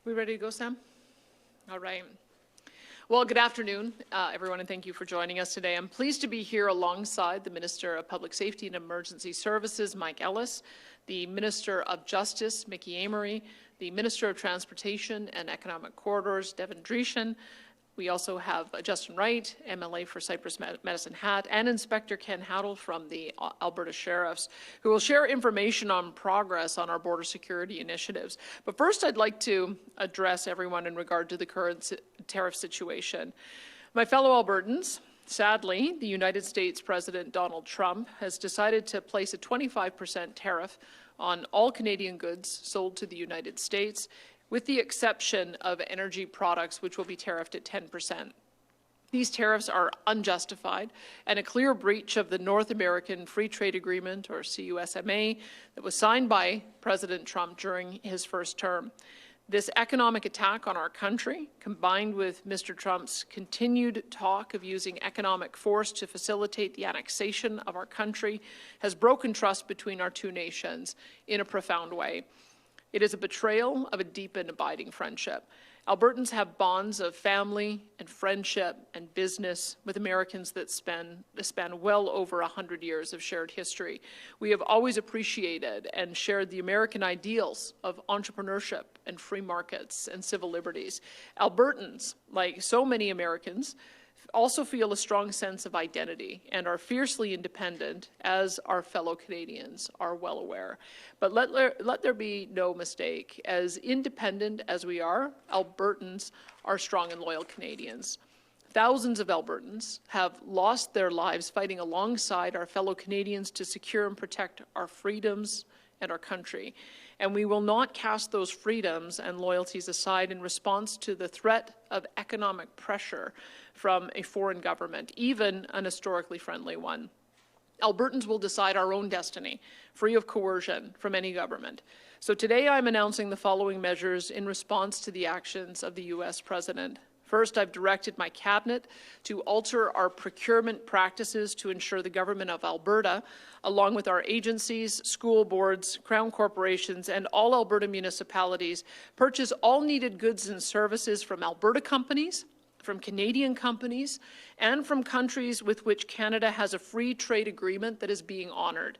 We ready to go, Sam? All right. Well, good afternoon, everyone, and thank you for joining us today. I'm pleased to be here alongside the Minister of Public Safety and Emergency Services, Mike Ellis, the Minister of Justice, Mickey Amery, the Minister of Transportation and Economic Corridors, Devin Dreeshen. We also have Justin Wright, MLA for Cypress Medicine Hat, and Inspector Ken Haddle from the Alberta Sheriffs, who will share information on progress on our border security initiatives. But first, I'd like to address everyone in regard to the current tariff situation. My fellow Albertans, sadly, the United States President Donald Trump has decided to place a 25% tariff on all Canadian goods sold to the United States, with the exception of energy products, which will be tariffed at 10%. These tariffs are unjustified and a clear breach of the North American Free Trade Agreement, or CUSMA, that was signed by President Trump during his first term. This economic attack on our country, combined with Mr. Trump's continued talk of using economic force to facilitate the annexation of our country, has broken trust between our two nations in a profound way. It is a betrayal of a deep and abiding friendship. Albertans have bonds of family and friendship and business with Americans that span well over 100 years of shared history. We have always appreciated and shared the American ideals of entrepreneurship and free markets and civil liberties. Albertans, like so many Americans, also feel a strong sense of identity and are fiercely independent, as our fellow Canadians are well aware. But let there be no mistake, as independent as we are, Albertans are strong and loyal Canadians. Thousands of Albertans have lost their lives fighting alongside our fellow Canadians to secure and protect our freedoms and our country. And we will not cast those freedoms and loyalties aside in response to the threat of economic pressure from a foreign government, even an historically friendly one. Albertans will decide our own destiny, free of coercion from any government. So today I'm announcing the following measures in response to the actions of the U.S. President. First, I've directed my cabinet to alter our procurement practices to ensure the government of Alberta, along with our agencies, school boards, crown corporations, and all Alberta municipalities, purchase all needed goods and services from Alberta companies, from Canadian companies, and from countries with which Canada has a free trade agreement that is being honored.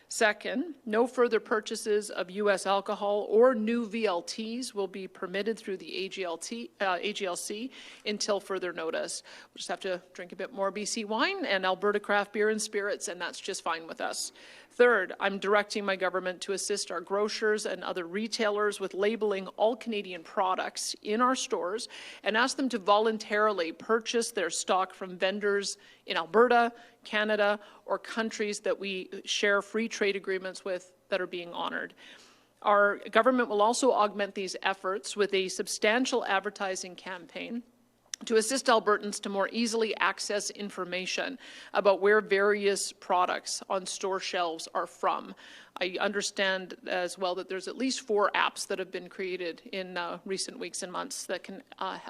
Second, no further purchases of U.S. alcohol or new VLTs will be permitted through the AGLC until further notice. We'll just have to drink a bit more BC wine and Alberta craft beer and spirits, and that's just fine with us. Third, I'm directing my government to assist our grocers and other retailers with labeling all Canadian products in our stores and ask them to voluntarily purchase their stock from vendors in Alberta, Canada, or countries that we share free trade agreements with that are being honored. Our government will also augment these efforts with a substantial advertising campaign to assist Albertans to more easily access information about where various products on store shelves are from. I understand as well that there's at least 4 apps that have been created in recent weeks and months that can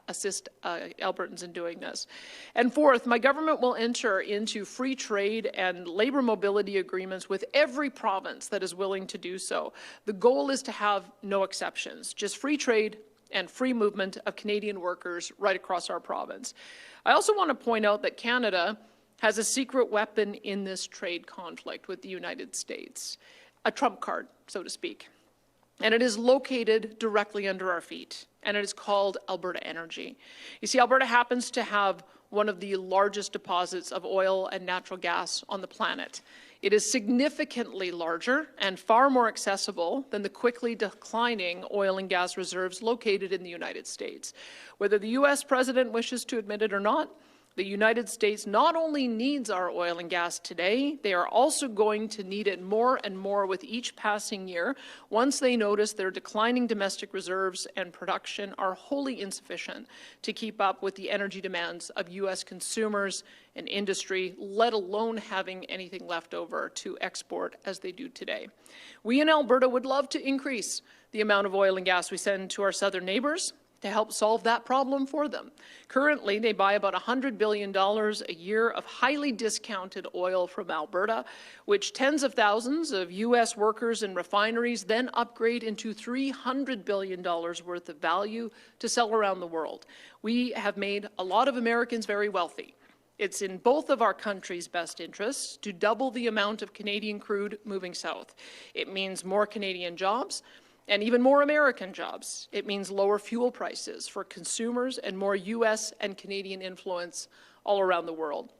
assist Albertans in doing this. And fourth, my government will enter into free trade and labour mobility agreements with every province that is willing to do so. The goal is to have no exceptions, just free trade and free movement of Canadian workers right across our province. I also want to point out that Canada has a secret weapon in this trade conflict with the United States, a trump card, so to speak. And it is located directly under our feet, and it is called Alberta Energy. You see, Alberta happens to have one of the largest deposits of oil and natural gas on the planet. It is significantly larger and far more accessible than the quickly declining oil and gas reserves located in the United States. Whether the U.S. president wishes to admit it or not, the United States not only needs our oil and gas today, they are also going to need it more and more with each passing year once they notice their declining domestic reserves and production are wholly insufficient to keep up with the energy demands of U.S. consumers and industry, let alone having anything left over to export as they do today. We in Alberta would love to increase the amount of oil and gas we send to our southern neighbours, to help solve that problem for them. Currently, they buy about $100 billion a year of highly discounted oil from Alberta, which tens of thousands of U.S. workers and refineries then upgrade into $300 billion worth of value to sell around the world. We have made a lot of Americans very wealthy. It's in both of our countries' best interests to double the amount of Canadian crude moving south. It means more Canadian jobs, and even more American jobs. It means lower fuel prices for consumers and more U.S. and Canadian influence all around the world.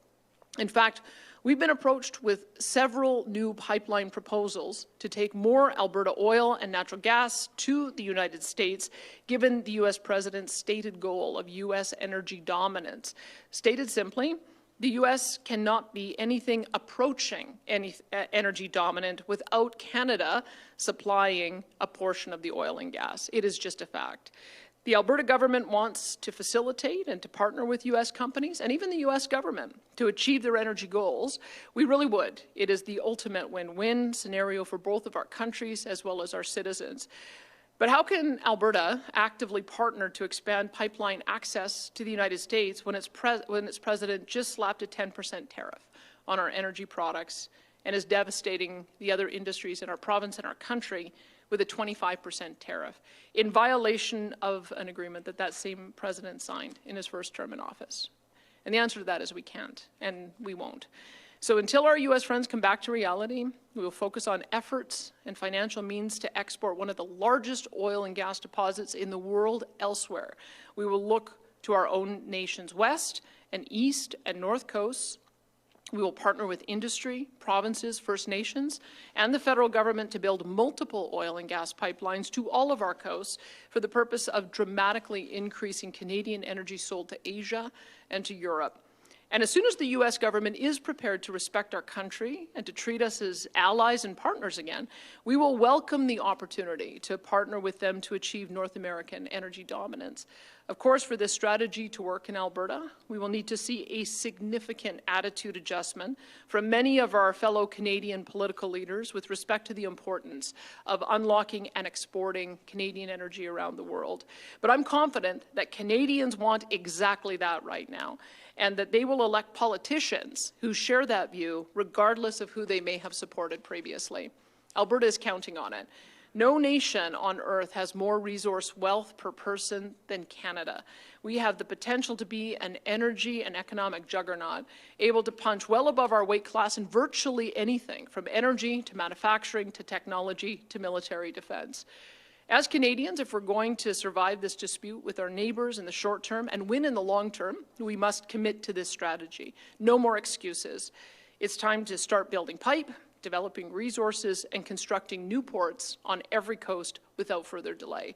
In fact, we've been approached with several new pipeline proposals to take more Alberta oil and natural gas to the United States, given the U.S. President's stated goal of U.S. energy dominance. Stated simply, the U.S. cannot be anything approaching energy dominant without Canada supplying a portion of the oil and gas. It is just a fact. The Alberta government wants to facilitate and to partner with U.S. companies and even the U.S. government to achieve their energy goals. We really would. It is the ultimate win-win scenario for both of our countries as well as our citizens. But how can Alberta actively partner to expand pipeline access to the United States when its president just slapped a 10% tariff on our energy products and is devastating the other industries in our province and our country with a 25% tariff, in violation of an agreement that that same president signed in his first term in office? And the answer to that is we can't, and we won't. So until our U.S. friends come back to reality, we will focus on efforts and financial means to export one of the largest oil and gas deposits in the world elsewhere. We will look to our own nation's west and east and north coasts. We will partner with industry, provinces, First Nations, and the federal government to build multiple oil and gas pipelines to all of our coasts for the purpose of dramatically increasing Canadian energy sold to Asia and to Europe. And as soon as the U.S. government is prepared to respect our country and to treat us as allies and partners again, we will welcome the opportunity to partner with them to achieve North American energy dominance. Of course, for this strategy to work in Alberta, we will need to see a significant attitude adjustment from many of our fellow Canadian political leaders with respect to the importance of unlocking and exporting Canadian energy around the world. But I'm confident that Canadians want exactly that right now, and that they will elect politicians who share that view, regardless of who they may have supported previously. Alberta is counting on it. No nation on earth has more resource wealth per person than Canada. We have the potential to be an energy and economic juggernaut, able to punch well above our weight class in virtually anything, from energy to manufacturing to technology to military defense. As Canadians, if we're going to survive this dispute with our neighbours in the short term and win in the long term, we must commit to this strategy. No more excuses. It's time to start building pipe, developing resources, and constructing new ports on every coast without further delay.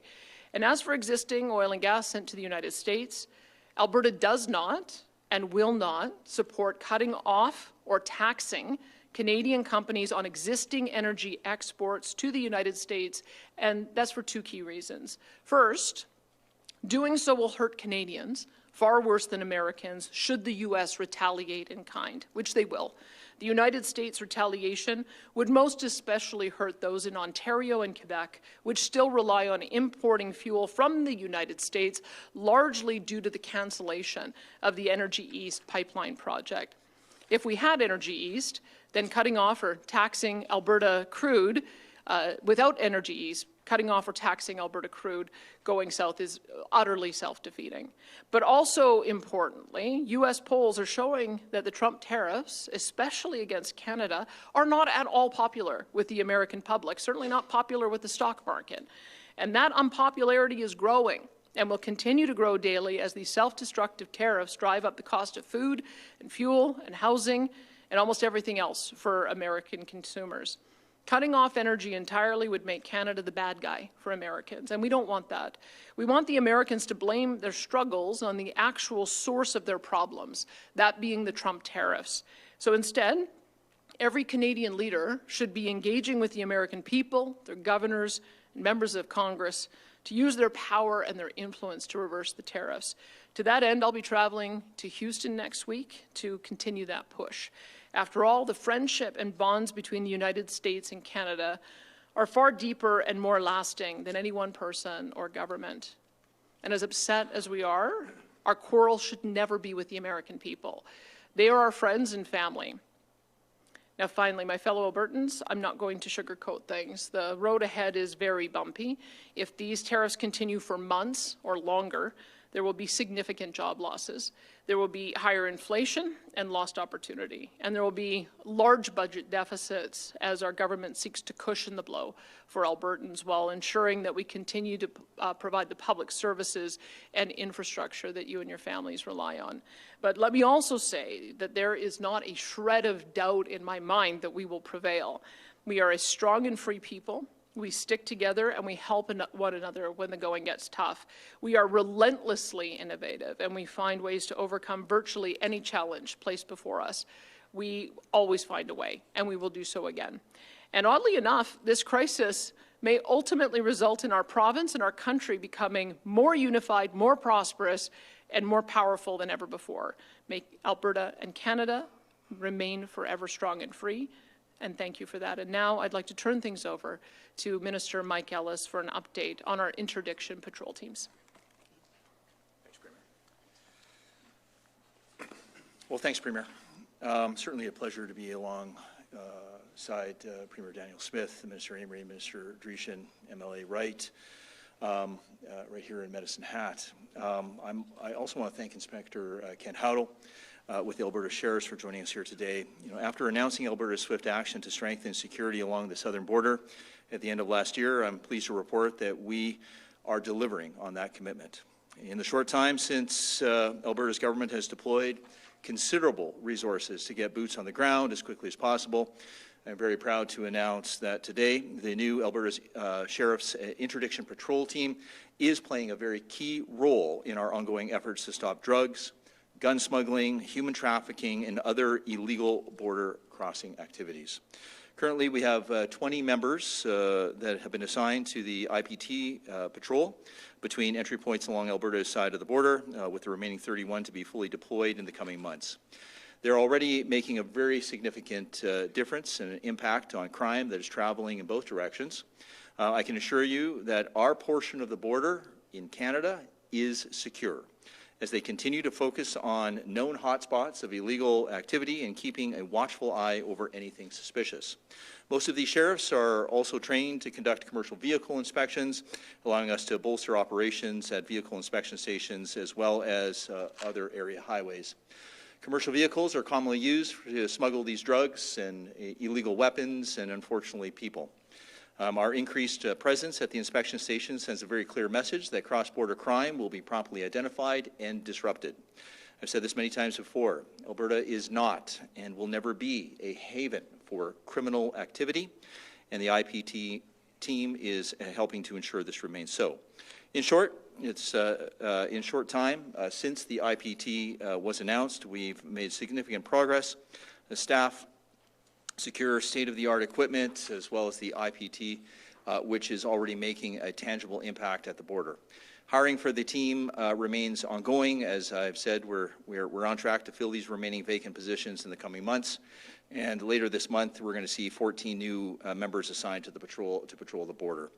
And as for existing oil and gas sent to the United States, Alberta does not and will not support cutting off or taxing Canadian companies on existing energy exports to the United States, and that's for two key reasons. First, doing so will hurt Canadians far worse than Americans should the U.S. retaliate in kind, which they will. The United States retaliation would most especially hurt those in Ontario and Quebec, which still rely on importing fuel from the United States, largely due to the cancellation of the Energy East pipeline project. If we had Energy East, then cutting off or taxing Alberta crude without Energy East, cutting off or taxing Alberta crude going south is utterly self-defeating. But also importantly, U.S. polls are showing that the Trump tariffs, especially against Canada, are not at all popular with the American public, certainly not popular with the stock market. And that unpopularity is growing and will continue to grow daily as these self-destructive tariffs drive up the cost of food and fuel and housing and almost everything else for American consumers. Cutting off energy entirely would make Canada the bad guy for Americans, and we don't want that. We want the Americans to blame their struggles on the actual source of their problems, that being the Trump tariffs. So instead, every Canadian leader should be engaging with the American people, their governors, and members of Congress to use their power and their influence to reverse the tariffs. To that end, I'll be traveling to Houston next week to continue that push. After all, the friendship and bonds between the United States and Canada are far deeper and more lasting than any one person or government. And as upset as we are, our quarrel should never be with the American people. They are our friends and family. Now, finally, my fellow Albertans, I'm not going to sugarcoat things. The road ahead is very bumpy. If these tariffs continue for months or longer, there will be significant job losses. There will be higher inflation and lost opportunity. And there will be large budget deficits as our government seeks to cushion the blow for Albertans while ensuring that we continue to provide the public services and infrastructure that you and your families rely on. But let me also say that there is not a shred of doubt in my mind that we will prevail. We are a strong and free people. We stick together and we help one another when the going gets tough. We are relentlessly innovative and we find ways to overcome virtually any challenge placed before us. We always find a way, and we will do so again. And oddly enough, this crisis may ultimately result in our province and our country becoming more unified, more prosperous, and more powerful than ever before. Make Alberta and Canada remain forever strong and free. And thank you for that. And now I'd like to turn things over to Minister Mike Ellis for an update on our interdiction patrol teams. Thanks, Premier. Well, thanks, Premier. Certainly a pleasure to be alongside Premier Danielle Smith, Minister Amory, Minister Dreeshen, MLA Wright, right here in Medicine Hat. I also want to thank Inspector Ken Howdle with the Alberta Sheriffs for joining us here today. After announcing Alberta's swift action to strengthen security along the southern border at the end of last year, I'm pleased to report that we are delivering on that commitment. In the short time since Alberta's government has deployed considerable resources to get boots on the ground as quickly as possible, I'm very proud to announce that today the new Alberta's Sheriff's Interdiction Patrol Team is playing a very key role in our ongoing efforts to stop drugs, gun smuggling, human trafficking, and other illegal border crossing activities. Currently, we have 20 members that have been assigned to the IPT patrol between entry points along Alberta's side of the border, with the remaining 31 to be fully deployed in the coming months. They're already making a very significant difference and an impact on crime that is traveling in both directions. I can assure you that our portion of the border in Canada is secure, as they continue to focus on known hotspots of illegal activity and keeping a watchful eye over anything suspicious. Most of these sheriffs are also trained to conduct commercial vehicle inspections, allowing us to bolster operations at vehicle inspection stations as well as other area highways. Commercial vehicles are commonly used to smuggle these drugs and illegal weapons and, unfortunately, people. Our increased presence at the inspection station sends a very clear message that cross-border crime will be promptly identified and disrupted. I've said this many times before. Alberta is not and will never be a haven for criminal activity, and the IPT team is helping to ensure this remains so. In short, it's in short time since the IPT was announced, we've made significant progress. The staff secure state-of-the-art equipment, as well as the IPT, which is already making a tangible impact at the border. Hiring for the team remains ongoing. As I've said, we're on track to fill these remaining vacant positions in the coming months. And later this month, we're going to see 14 new members assigned to the patrol the border.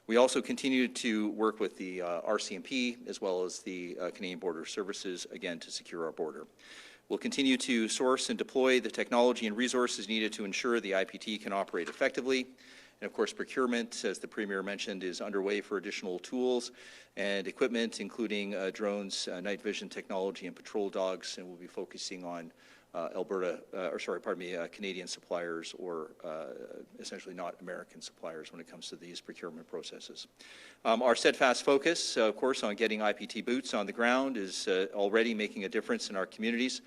We also continue to work with the RCMP as well as the Canadian Border Services, again, to secure our border. We'll continue to source and deploy the technology and resources needed to ensure the IPT can operate effectively. And of course, procurement, as the Premier mentioned, is underway for additional tools and equipment, including drones, night vision technology, and patrol dogs. And we'll be focusing on Canadian suppliers, or essentially not American suppliers when it comes to these procurement processes. Our steadfast focus, of course, on getting IPT boots on the ground is already making a difference in our communities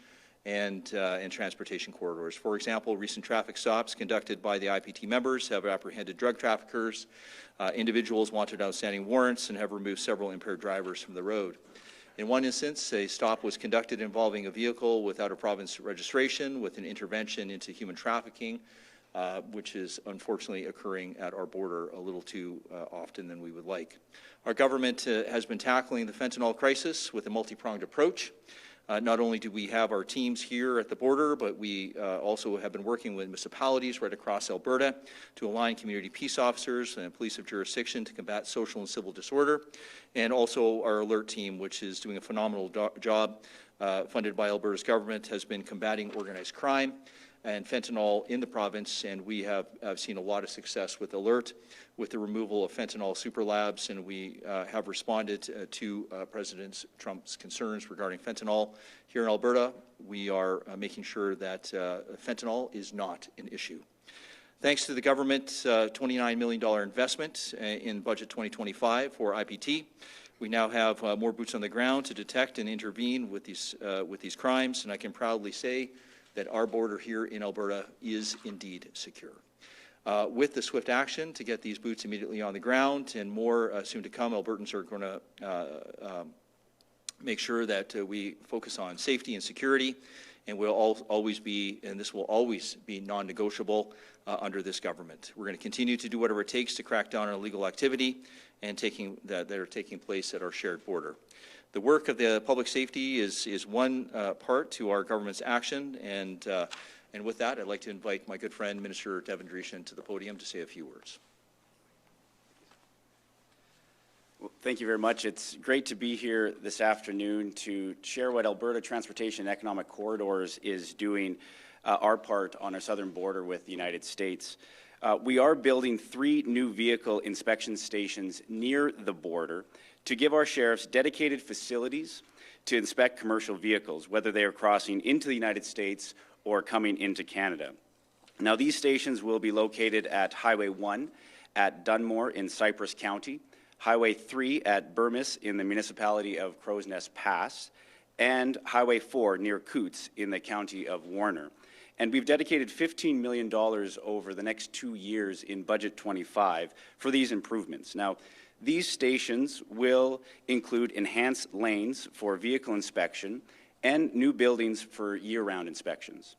and transportation corridors. For example, recent traffic stops conducted by the IPT members have apprehended drug traffickers, individuals wanted outstanding warrants, and have removed several impaired drivers from the road. In one instance, a stop was conducted involving a vehicle without a province registration with an intervention into human trafficking, which is unfortunately occurring at our border a little too often than we would like. Our government has been tackling the fentanyl crisis with a multi-pronged approach. Not only do we have our teams here at the border, but we also have been working with municipalities right across Alberta to align community peace officers and police of jurisdiction to combat social and civil disorder, and also our alert team, which is doing a phenomenal job, funded by Alberta's government, has been combating organized crime and fentanyl in the province, and we have seen a lot of success with alert, with the removal of fentanyl super labs, and we have responded to President Trump's concerns regarding fentanyl. Here in Alberta, we are making sure that fentanyl is not an issue. Thanks to the government's $29 million investment in Budget 2025 for IPT, we now have more boots on the ground to detect and intervene with these crimes, and I can proudly say that our border here in Alberta is indeed secure. With the swift action to get these boots immediately on the ground and more soon to come, Albertans are going to make sure that we focus on safety and security, and we'll always be, and this will always be non-negotiable under this government. We're going to continue to do whatever it takes to crack down on illegal activity and that are taking place at our shared border. The work of the public safety is one part to our government's action, and with that, I'd like to invite my good friend, Minister Devin Dreeshen, to the podium to say a few words. Well, thank you very much. It's great to be here this afternoon to share what Alberta Transportation and Economic Corridors is doing our part on our southern border with the United States. We are building 3 new vehicle inspection stations near the border to give our sheriffs dedicated facilities to inspect commercial vehicles, whether they are crossing into the United States or coming into Canada. Now, these stations will be located at Highway 1 at Dunmore in Cypress County, Highway 3 at Burmis in the municipality of Crow's Nest Pass, and Highway 4 near Coots in the county of Warner. And we've dedicated $15 million over the next 2 years in Budget 25 for these improvements. Now, these stations will include enhanced lanes for vehicle inspection and new buildings for year-round inspections.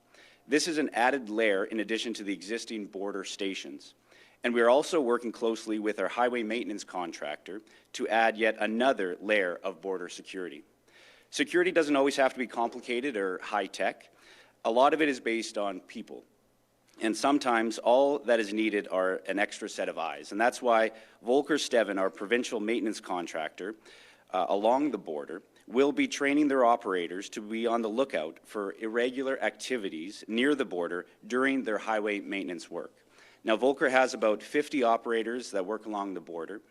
This is an added layer in addition to the existing border stations. And we are also working closely with our highway maintenance contractor to add yet another layer of border security. Security doesn't always have to be complicated or high-tech. A lot of it is based on people. And sometimes all that is needed are an extra set of eyes. And that's why Volker Steven, our provincial maintenance contractor along the border, will be training their operators to be on the lookout for irregular activities near the border during their highway maintenance work. Now, Volker has about 50 operators that work along the border,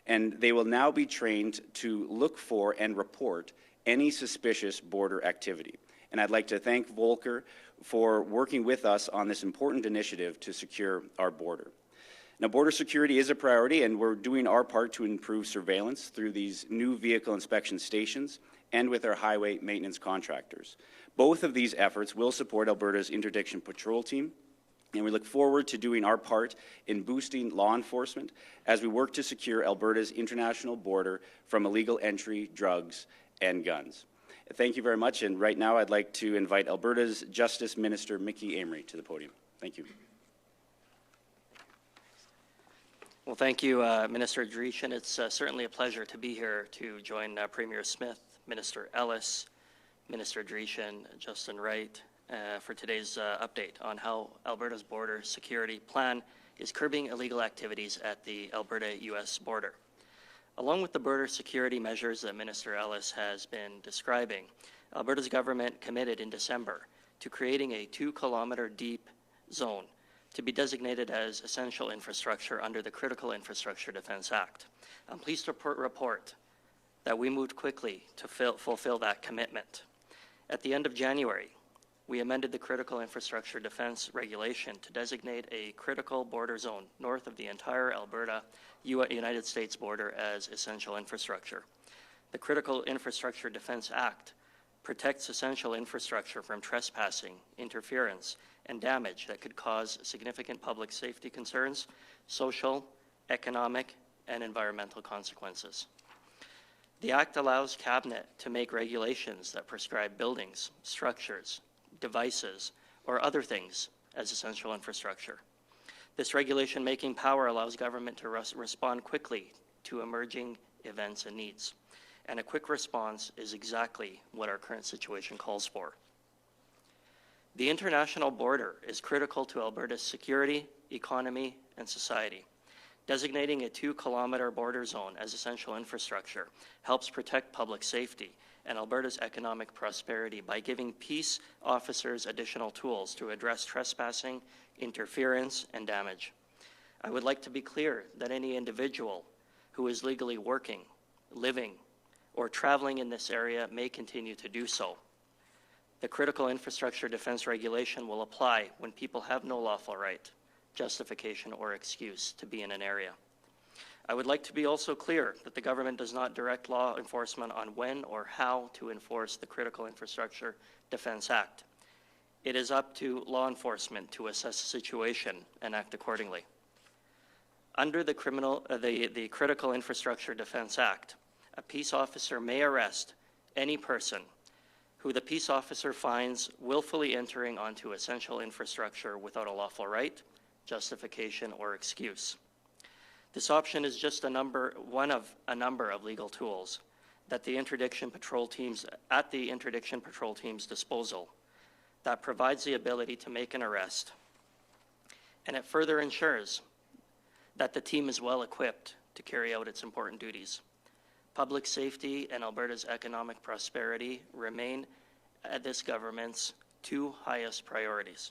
and they will now be trained to look for and report any suspicious border activity. And I'd like to thank Volker for working with us on this important initiative to secure our border. Now, border security is a priority, and we're doing our part to improve surveillance through these new vehicle inspection stations and with our highway maintenance contractors. Both of these efforts will support Alberta's interdiction patrol team, and we look forward to doing our part in boosting law enforcement as we work to secure Alberta's international border from illegal entry, drugs, and guns. Thank you very much, and right now I'd like to invite Alberta's Justice Minister Mickey Amery to the podium. Thank you. Well, thank you, Minister Dreeshen. It's certainly a pleasure to be here to join Premier Smith, Minister Ellis, Minister Dreeshen, Justin Wright, for today's update on how Alberta's border security plan is curbing illegal activities at the Alberta-U.S. border. Along with the border security measures that Minister Ellis has been describing, Alberta's government committed in December to creating a 2-kilometer deep zone to be designated as essential infrastructure under the Critical Infrastructure Defense Act. I'm pleased to report that we moved quickly to fulfill that commitment. At the end of January, we amended the Critical Infrastructure Defense Regulation to designate a critical border zone north of the entire Alberta-United States border as essential infrastructure. The Critical Infrastructure Defense Act protects essential infrastructure from trespassing, interference, and damage that could cause significant public safety concerns, social, economic, and environmental consequences. The Act allows Cabinet to make regulations that prescribe buildings, structures, devices, or other things as essential infrastructure. This regulation-making power allows government to respond quickly to emerging events and needs. and a quick response is exactly what our current situation calls for. The international border is critical to Alberta's security, economy, and society. Designating a 2-kilometer border zone as essential infrastructure helps protect public safety and Alberta's economic prosperity by giving peace officers additional tools to address trespassing, interference, and damage. I would like to be clear that any individual who is legally working, living, or traveling in this area may continue to do so. The Critical Infrastructure Defense Regulation will apply when people have no lawful right, justification, or excuse to be in an area. I would like to be also clear that the government does not direct law enforcement on when or how to enforce the Critical Infrastructure Defense Act. It is up to law enforcement to assess the situation and act accordingly. Under the Critical Infrastructure Defense Act, a peace officer may arrest any person who the peace officer finds willfully entering onto essential infrastructure without a lawful right, justification, or excuse. This option is just one of a number of legal tools that the interdiction patrol teams disposal that provides the ability to make an arrest, and it further ensures that the team is well equipped to carry out its important duties. Public safety and Alberta's economic prosperity remain this government's 2 highest priorities.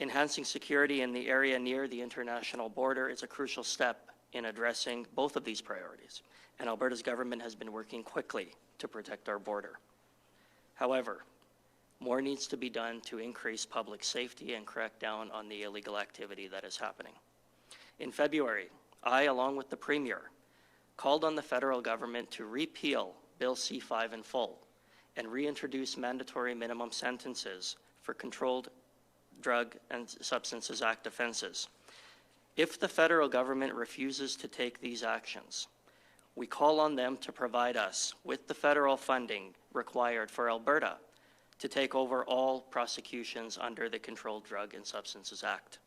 Enhancing security in the area near the international border is a crucial step in addressing both of these priorities, and Alberta's government has been working quickly to protect our border. However, more needs to be done to increase public safety and crack down on the illegal activity that is happening. In February, I, along with the Premier, called on the federal government to repeal Bill C-5 in full and reintroduce mandatory minimum sentences for Controlled Drug and Substances Act offenses. If the federal government refuses to take these actions, we call on them to provide us with the federal funding required for Alberta to take over all prosecutions under the Controlled Drug and Substances Act.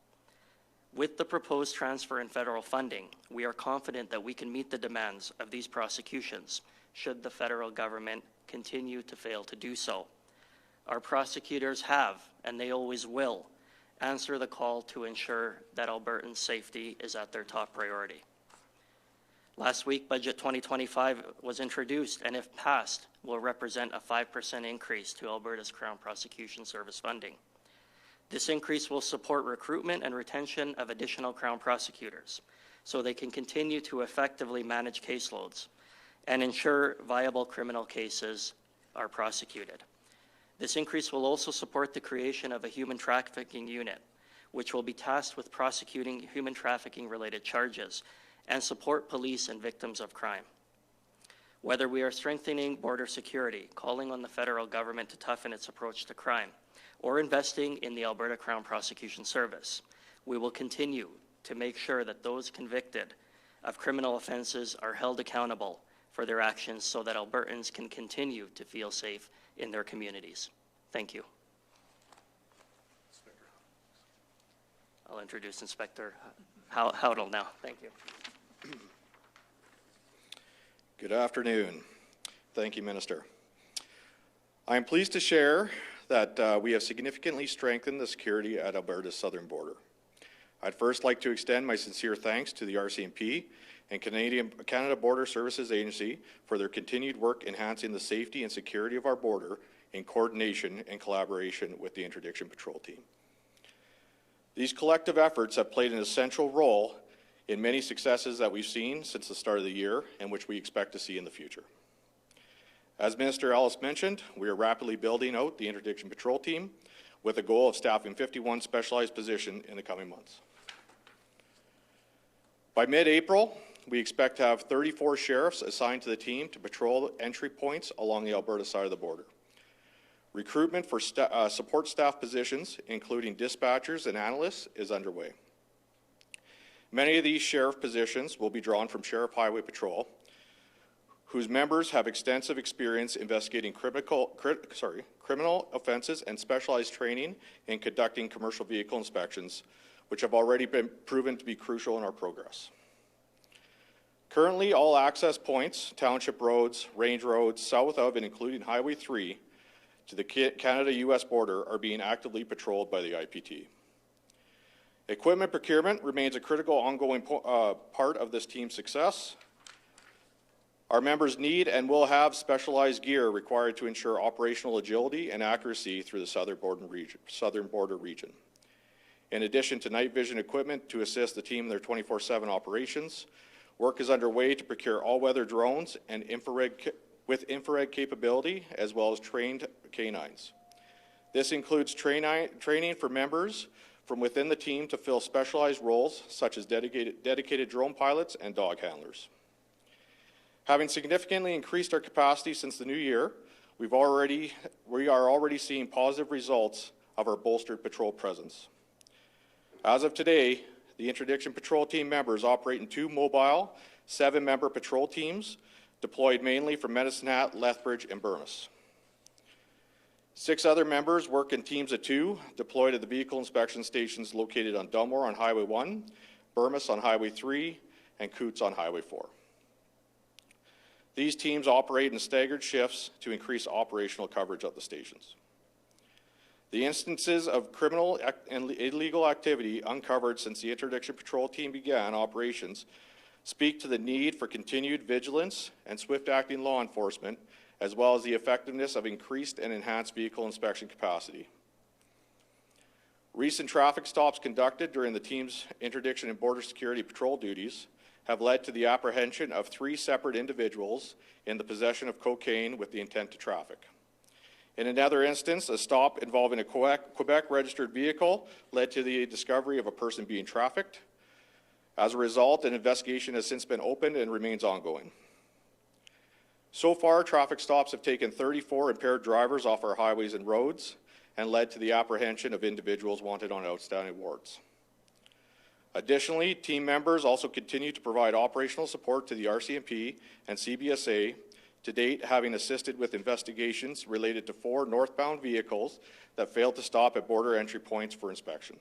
With the proposed transfer in federal funding, we are confident that we can meet the demands of these prosecutions should the federal government continue to fail to do so. Our prosecutors have, and they always will, answer the call to ensure that Albertans' safety is at their top priority. Last week, Budget 2025 was introduced, and if passed, will represent a 5% increase to Alberta's Crown Prosecution Service funding. This increase will support recruitment and retention of additional Crown prosecutors so they can continue to effectively manage caseloads and ensure viable criminal cases are prosecuted. This increase will also support the creation of a human trafficking unit, which will be tasked with prosecuting human trafficking-related charges and support police and victims of crime. Whether we are strengthening border security, calling on the federal government to toughen its approach to crime, or investing in the Alberta Crown Prosecution Service, we will continue to make sure that those convicted of criminal offenses are held accountable for their actions so that Albertans can continue to feel safe in their communities. Thank you. I'll introduce Inspector Howdle now. Thank you. Good afternoon. Thank you, Minister. I am pleased to share that we have significantly strengthened the security at Alberta's southern border. I'd first like to extend my sincere thanks to the RCMP and Canada Border Services Agency for their continued work enhancing the safety and security of our border in coordination and collaboration with the Interdiction Patrol Team. These collective efforts have played an essential role in many successes that we've seen since the start of the year and which we expect to see in the future. As Minister Ellis mentioned, we are rapidly building out the Interdiction Patrol Team with a goal of staffing 51 specialized positions in the coming months. By mid-April, we expect to have 34 sheriffs assigned to the team to patrol entry points along the Alberta side of the border. Recruitment for support staff positions, including dispatchers and analysts, is underway. Many of these sheriff positions will be drawn from Sheriff Highway Patrol, whose members have extensive experience investigating criminal offenses and specialized training in conducting commercial vehicle inspections, which have already been proven to be crucial in our progress. Currently, all access points, township roads, range roads, south of and including Highway 3 to the Canada-US border are being actively patrolled by the IPT. Equipment procurement remains a critical ongoing part of this team's success. Our members need and will have specialized gear required to ensure operational agility and accuracy through the southern border region. In addition to night vision equipment to assist the team in their 24/7 operations, work is underway to procure all-weather drones and with infrared capability, as well as trained canines. This includes training for members from within the team to fill specialized roles, such as dedicated drone pilots and dog handlers. Having significantly increased our capacity since the new year, we are already seeing positive results of our bolstered patrol presence. As of today, the Interdiction Patrol Team members operate in 2 mobile, 7-member patrol teams deployed mainly from Medicine Hat, Lethbridge, and Burmis. 6 other members work in teams of 2 deployed at the vehicle inspection stations located on Dunmore on Highway 1, Burmis on Highway 3, and Coots on Highway 4. These teams operate in staggered shifts to increase operational coverage at the stations. The instances of criminal and illegal activity uncovered since the Interdiction Patrol Team began operations speak to the need for continued vigilance and swift-acting law enforcement, as well as the effectiveness of increased and enhanced vehicle inspection capacity. Recent traffic stops conducted during the team's interdiction and border security patrol duties have led to the apprehension of 3 separate individuals in the possession of cocaine with the intent to traffic. In another instance, a stop involving a Quebec-registered vehicle led to the discovery of a person being trafficked. As a result, an investigation has since been opened and remains ongoing. So far, traffic stops have taken 34 impaired drivers off our highways and roads and led to the apprehension of individuals wanted on outstanding warrants. Additionally, team members also continue to provide operational support to the RCMP and CBSA, to date having assisted with investigations related to 4 northbound vehicles that failed to stop at border entry points for inspection.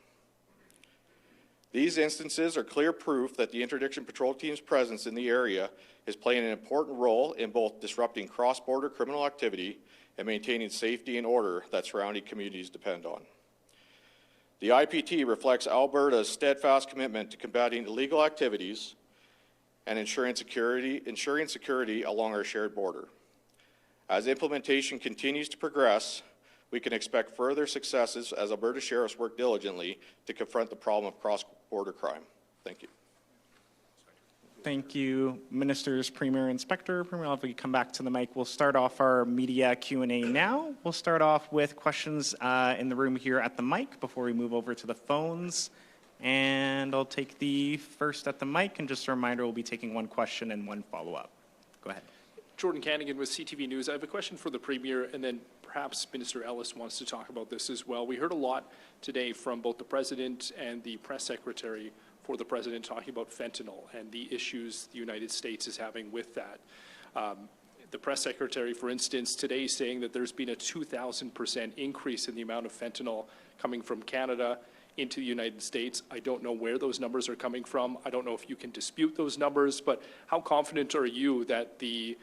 These instances are clear proof that the Interdiction Patrol Team's presence in the area is playing an important role in both disrupting cross-border criminal activity and maintaining safety and order that surrounding communities depend on. The IPT reflects Alberta's steadfast commitment to combating illegal activities and ensuring security along our shared border. As implementation continues to progress, we can expect further successes as Alberta sheriffs work diligently to confront the problem of cross-border crime. Thank you. Thank you, Ministers, Premier, Inspector. Premier, if we come back to the mic, we'll start off our media Q&A now. We'll start off with questions in the room here at the mic before we move over to the phones. And I'll take the first at the mic, and just a reminder, we'll be taking 1 question and 1 follow-up. Go ahead. Jordan Cannigan with CTV News. I have a question for the Premier, and then perhaps Minister Ellis wants to talk about this as well. We heard a lot today from both the President and the Press Secretary for the President talking about fentanyl and the issues the United States is having with that. The Press Secretary, for instance, today saying that there's been a 2,000% increase in the amount of fentanyl coming from Canada into the United States. I don't know where those numbers are coming from. I don't know if you can dispute those numbers, but how confident are you that the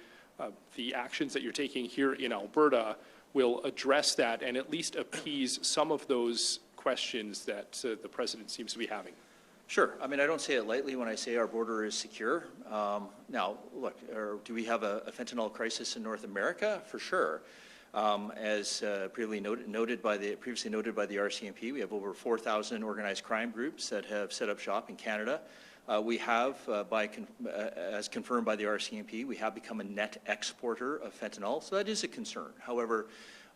actions that you're taking here in Alberta will address that and at least appease some of those questions that the President seems to be having? Sure. I mean, I don't say it lightly when I say our border is secure. Now, look, do we have a fentanyl crisis in North America? For sure. As previously noted by the RCMP, we have over 4,000 organized crime groups that have set up shop in Canada. We have, as confirmed by the RCMP, we have become a net exporter of fentanyl, so that is a concern. However,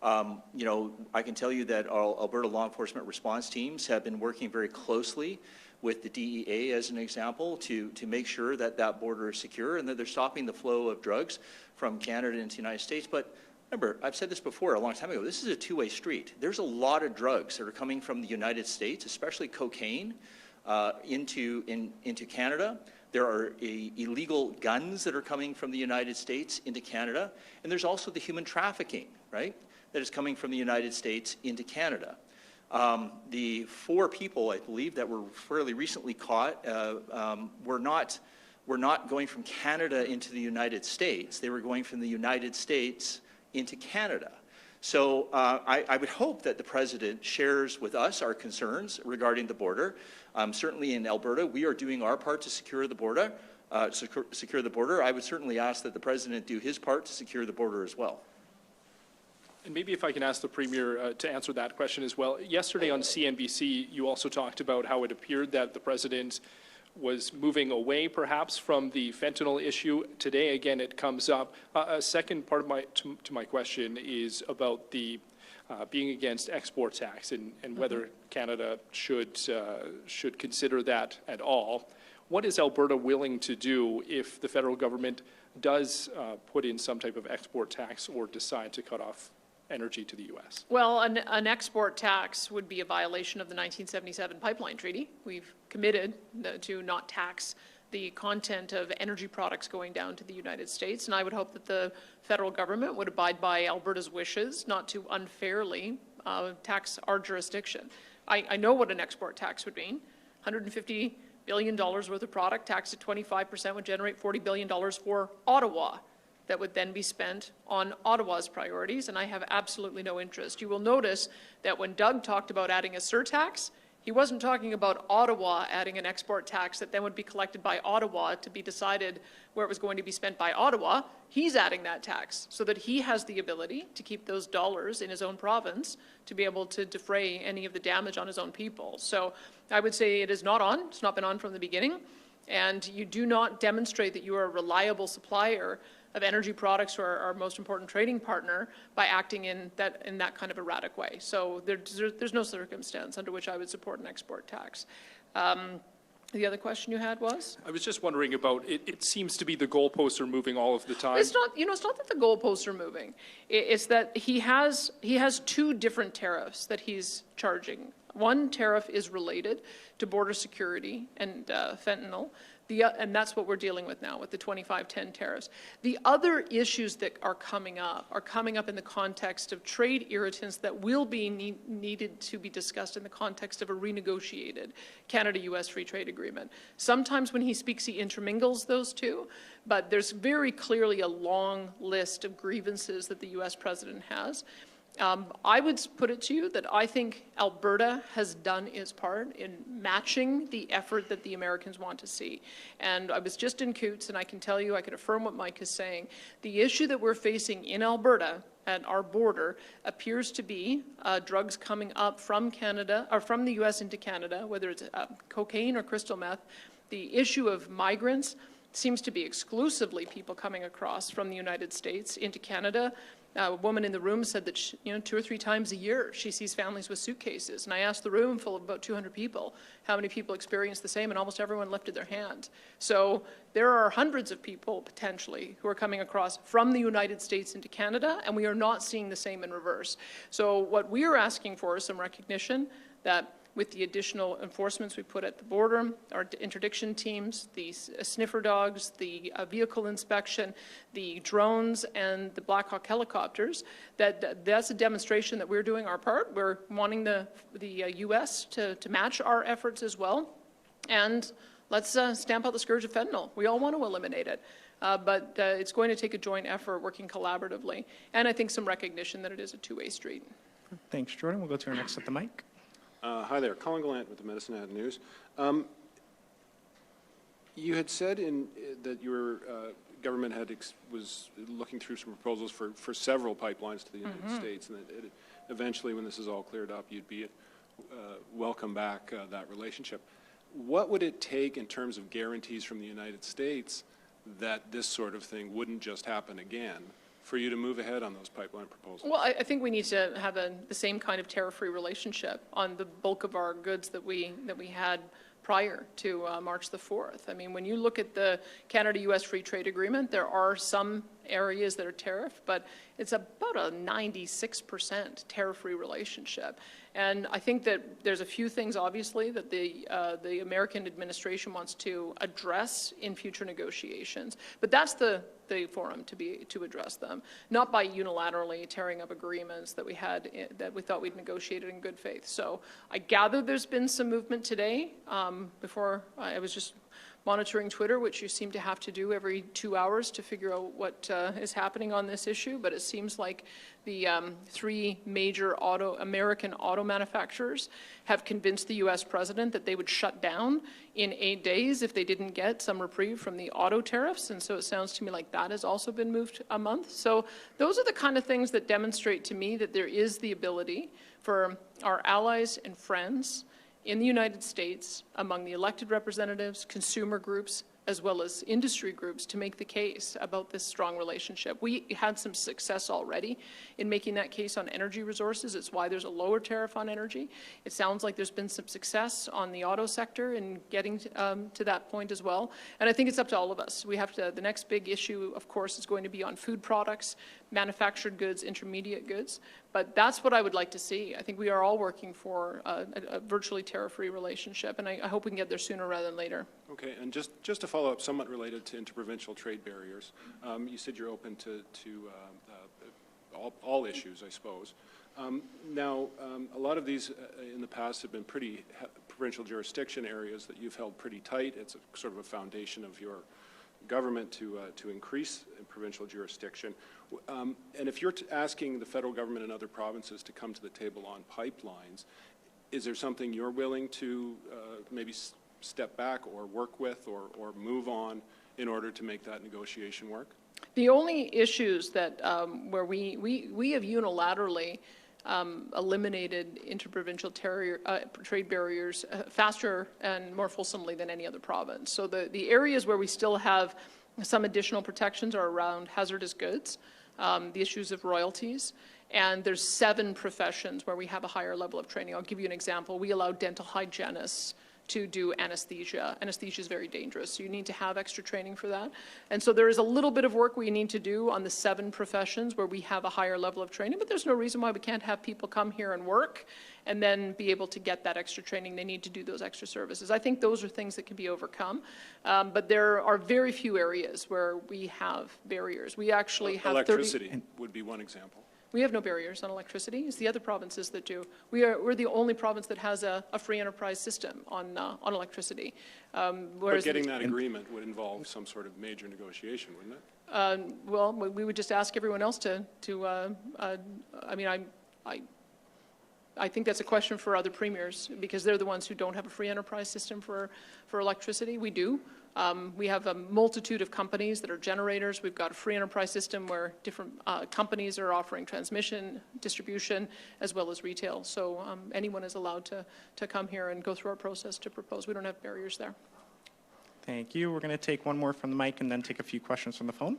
I can tell you that our Alberta law enforcement response teams have been working very closely with the DEA, as an example, to make sure that that border is secure and that they're stopping the flow of drugs from Canada into the United States. But remember, I've said this before a long time ago, this is a two-way street. There's a lot of drugs that are coming from the United States, especially cocaine, into Canada. There are illegal guns that are coming from the United States into Canada. And there's also the human trafficking, right, that is coming from the United States into Canada. The 4 people, I believe, that were fairly recently caught were not were not going from Canada into the United States. They were going from the United States into Canada. So I would hope that the President shares with us our concerns regarding the border. Certainly in Alberta, we are doing our part to secure the border. I would certainly ask that the President do his part to secure the border as well. And maybe if I can ask the Premier to answer that question as well. Yesterday on CNBC, you also talked about how it appeared that the President was moving away perhaps from the fentanyl issue. Today, again, it comes up. A second part of to my question is about the being against export tax and whether Canada should consider that at all. What is Alberta willing to do if the federal government does put in some type of export tax or decide to cut off energy to the U.S.? Well, an export tax would be a violation of the 1977 Pipeline Treaty. We've committed to not tax the content of energy products going down to the United States, and I would hope that the federal government would abide by Alberta's wishes not to unfairly tax our jurisdiction. I know what an export tax would mean. $150 billion worth of product taxed at 25% would generate $40 billion for Ottawa. That would then be spent on Ottawa's priorities, and I have absolutely no interest. You will notice that when Doug talked about adding a surtax, he wasn't talking about Ottawa adding an export tax that then would be collected by Ottawa to be decided where it was going to be spent by Ottawa. He's adding that tax so that he has the ability to keep those dollars in his own province to be able to defray any of the damage on his own people. So I would say it is not on. It's not been on from the beginning. And you do not demonstrate that you are a reliable supplier of energy products to our most important trading partner by acting in that kind of erratic way. So there's no circumstance under which I would support an export tax. The other question you had was? I was just wondering about, it seems to be the goalposts are moving all of the time. It's not, it's not that the goalposts are moving. It's that he has two different tariffs that he's charging. One tariff is related to border security and fentanyl. And that's what we're dealing with now with the 2510 tariffs. The other issues that are coming up in the context of trade irritants that will be needed to be discussed in the context of a renegotiated Canada-U.S. free trade agreement. Sometimes when he speaks, he intermingles those two, but there's very clearly a long list of grievances that the U.S. president has. I would put it to you that I think Alberta has done its part in matching the effort that the Americans want to see. And I was just in Coots, and I can tell you, I can affirm what Mike is saying. The issue that we're facing in Alberta at our border appears to be drugs coming up from Canada, or from the U.S. into Canada, whether it's cocaine or crystal meth. The issue of migrants seems to be exclusively people coming across from the United States into Canada. A woman in the room said that 2 or 3 times a year she sees families with suitcases. And I asked the room full of about 200 people how many people experienced the same, and almost everyone lifted their hand. So there are hundreds of people potentially who are coming across from the United States into Canada, and we are not seeing the same in reverse. So what we are asking for is some recognition that with the additional enforcements we put at the border, our interdiction teams, the sniffer dogs, the vehicle inspection, the drones, and the Black Hawk helicopters, that's a demonstration that we're doing our part. We're wanting the U.S. to match our efforts as well. And let's stamp out the scourge of fentanyl. We all want to eliminate it. But it's going to take a joint effort working collaboratively. And I think some recognition that it is a two-way street. Thanks, Jordan. We'll go to our next at the mic. Hi there, Colin Gallant with the Medicine Hat News. You had said that your government was looking through some proposals for several pipelines to the United States, and that eventually, when this is all cleared up, you'd be welcome back that relationship. What would it take in terms of guarantees from the United States that this sort of thing wouldn't just happen again, for you to move ahead on those pipeline proposals? Well, I think we need to have the same kind of tariff-free relationship on the bulk of our goods that we had prior to March the 4th. I mean, when you look at the Canada-U.S. Free Trade Agreement, there are some areas that are tariff, but it's about a 96% tariff-free relationship. And I think that there's a few things, obviously, that the American administration wants to address in future negotiations. But that's the forum to address them, not by unilaterally tearing up agreements that we thought we'd negotiated in good faith. So I gather there's been some movement today. Before I was just monitoring Twitter, which you seem to have to do every 2 hours to figure out what is happening on this issue, but it seems like the 3 major American auto manufacturers have convinced the U.S. president that they would shut down in 8 days if they didn't get some reprieve from the auto tariffs, and so it sounds to me like that has also been moved a month. So those are the kind of things that demonstrate to me that there is the ability for our allies and friends in the United States, among the elected representatives, consumer groups, as well as industry groups, to make the case about this strong relationship. We had some success already in making that case on energy resources. It's why there's a lower tariff on energy. It sounds like there's been some success on the auto sector in getting to that point as well. And I think it's up to all of us. We have to, the next big issue, of course, is going to be on food products, manufactured goods, intermediate goods. But that's what I would like to see. I think we are all working for a virtually tariff-free relationship, and I hope we can get there sooner rather than later. Okay, and just to follow up, somewhat related to interprovincial trade barriers, you said you're open to all issues, I suppose. Now, a lot of these in the past have been pretty provincial jurisdiction areas that you've held pretty tight. It's a sort of a foundation of your government to increase provincial jurisdiction. And if you're asking the federal government and other provinces to come to the table on pipelines, is there something you're willing to maybe step back or work with or move on in order to make that negotiation work? The only issues that where we have unilaterally eliminated interprovincial trade barriers faster and more fulsomely than any other province. So the areas where we still have some additional protections are around hazardous goods, the issues of royalties, and there's 7 professions where we have a higher level of training. I'll give you an example. We allow dental hygienists to do anesthesia. Anesthesia is very dangerous, so you need to have extra training for that. And so there is a little bit of work we need to do on the 7 professions where we have a higher level of training, but there's no reason why we can't have people come here and work and then be able to get that extra training they need to do those extra services. I think those are things that can be overcome, but there are very few areas where we have barriers. We actually have electricity would be one example. We have no barriers on electricity. It's the other provinces that do. We're the only province that has a free enterprise system on electricity. But getting that agreement would involve some sort of major negotiation, wouldn't it? Well, we would just ask everyone else to I mean, I think that's a question for other premiers because they're the ones who don't have a free enterprise system for electricity. We do. We have a multitude of companies that are generators. We've got a free enterprise system where different companies are offering transmission, distribution, as well as retail. So anyone is allowed to come here and go through our process to propose. We don't have barriers there. Thank you. We're going to take one more from the mic and then take a few questions from the phone.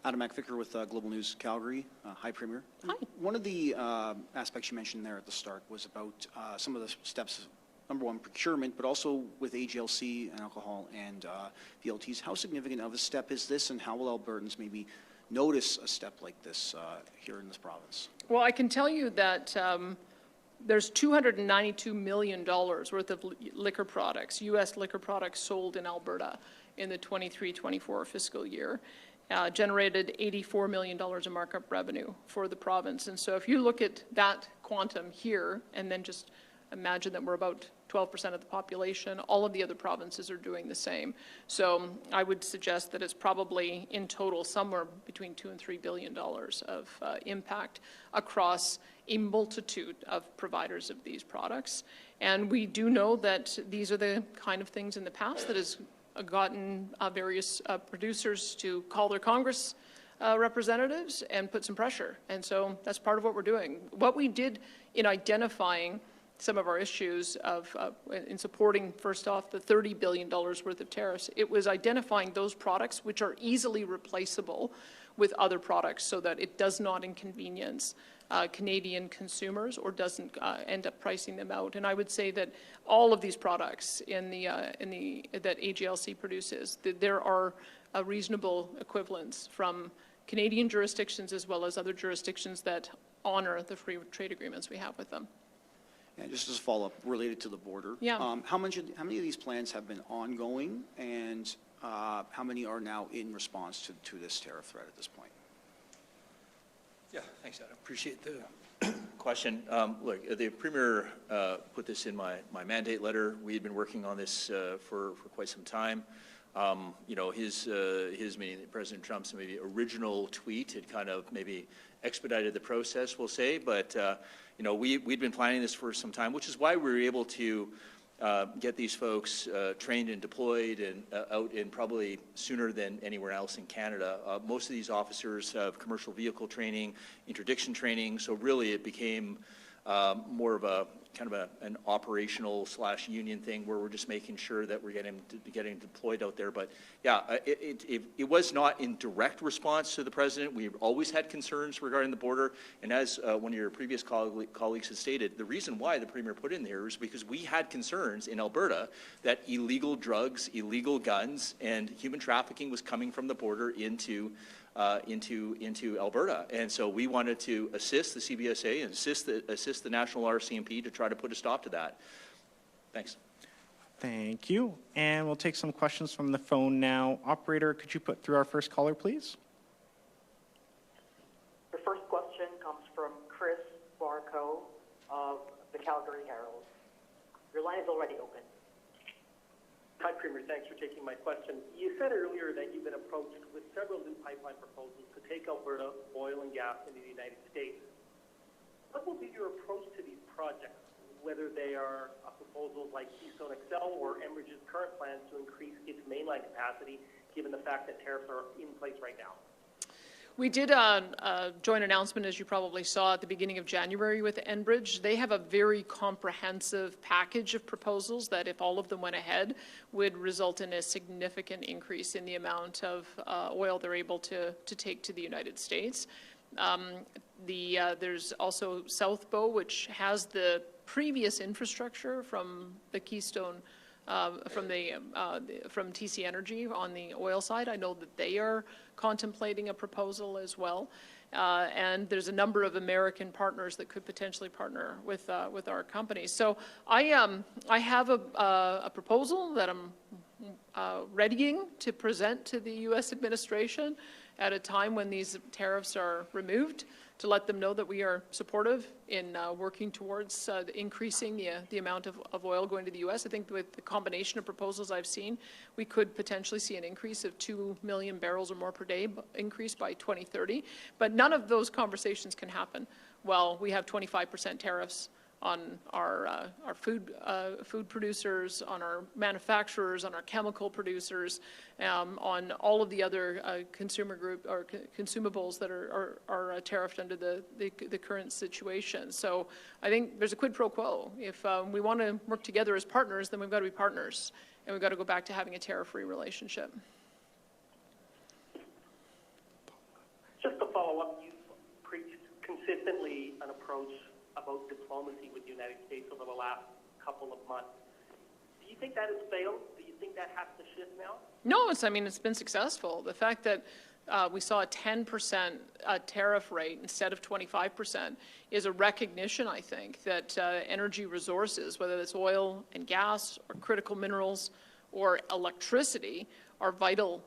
Adam McVicker with Global News Calgary. Hi, Premier. Hi. One of the aspects you mentioned there at the start was about some of the steps, number one, procurement, but also with AGLC and alcohol and VLTs. How significant of a step is this, and how will Albertans maybe notice a step like this here in this province? Well, I can tell you that there's $292 million worth of liquor products, U.S. liquor products sold in Alberta in the 23-24 fiscal year. Generated $84 million in markup revenue for the province. And so if you look at that quantum here and then just imagine that we're about 12% of the population, all of the other provinces are doing the same. So I would suggest that it's probably in total somewhere between $2 and $3 billion of impact across a multitude of providers of these products. And we do know that these are the kind of things in the past that has gotten various producers to call their Congress representatives and put some pressure. And so that's part of what we're doing. What we did in identifying some of our issues in supporting, first off, the $30 billion worth of tariffs, it was identifying those products which are easily replaceable with other products so that it does not inconvenience Canadian consumers or doesn't end up pricing them out. And I would say that all of these products that AGLC produces, there are reasonable equivalents from Canadian jurisdictions as well as other jurisdictions that honor the free trade agreements we have with them. And just as a follow-up related to the border, Yeah. how many of these plans have been ongoing, and how many are now in response to this tariff threat at this point? Yeah, thanks, Adam. Appreciate the question. Look, the Premier put this in my mandate letter. We had been working on this for quite some time. You know, his meaning President Trump's maybe original tweet had kind of maybe expedited the process, we'll say. But, you know, we'd been planning this for some time, which is why we were able to get these folks trained and deployed and out in probably sooner than anywhere else in Canada. Most of these officers have commercial vehicle training, interdiction training, so really it became more of a kind of an operational / union thing where we're just making sure that we're getting deployed out there. But yeah, it was not in direct response to the president. We've always had concerns regarding the border, and as one of your previous colleagues has stated, the reason why the Premier put in there is because we had concerns in Alberta that illegal drugs, illegal guns, and human trafficking was coming from the border into Alberta, and so we wanted to assist the CBSA and assist the National RCMP to try to put a stop to that. Thanks. Thank you. And we'll take some questions from the phone now. Operator, could you put through our first caller, please? The first question comes from Chris Barco of the Calgary Herald. Your line is already open. Hi, Premier. Thanks for taking my question. You said earlier that you've been approached with several new pipeline proposals to take Alberta oil and gas into the United States. What will be your approach to these projects, whether they are proposals like Keystone XL or Enbridge's current plans to increase its mainline capacity, given the fact that tariffs are in place right now? We did a joint announcement, as you probably saw, at the beginning of January with Enbridge. They have a very comprehensive package of proposals that, if all of them went ahead, would result in a significant increase in the amount of oil they're able to take to the United States. There's also South Bow, which has the previous infrastructure from the Keystone from TC Energy on the oil side. I know that they are contemplating a proposal as well. And there's a number of American partners that could potentially partner with our company. So I have a proposal that I'm readying to present to the U.S. administration at a time when these tariffs are removed, to let them know that we are supportive in working towards increasing the amount of oil going to the U.S. I think with the combination of proposals I've seen, we could potentially see an increase of 2 million barrels or more per day increase by 2030. But none of those conversations can happen while we have 25% tariffs on our food producers, on our manufacturers, on our chemical producers, on all of the other consumer group or consumables that are tariffed under the current situation. So I think there's a quid pro quo. If we want to work together as partners, then we've got to be partners, and we've got to go back to having a tariff-free relationship. Just to follow up, you've preached consistently an approach about diplomacy with the United States over the last couple of months. Do you think that has failed? Do you think that has to shift now? No, it's been successful. The fact that we saw a 10% tariff rate instead of 25% is a recognition, I think, that energy resources, whether it's oil and gas or critical minerals or electricity, are vital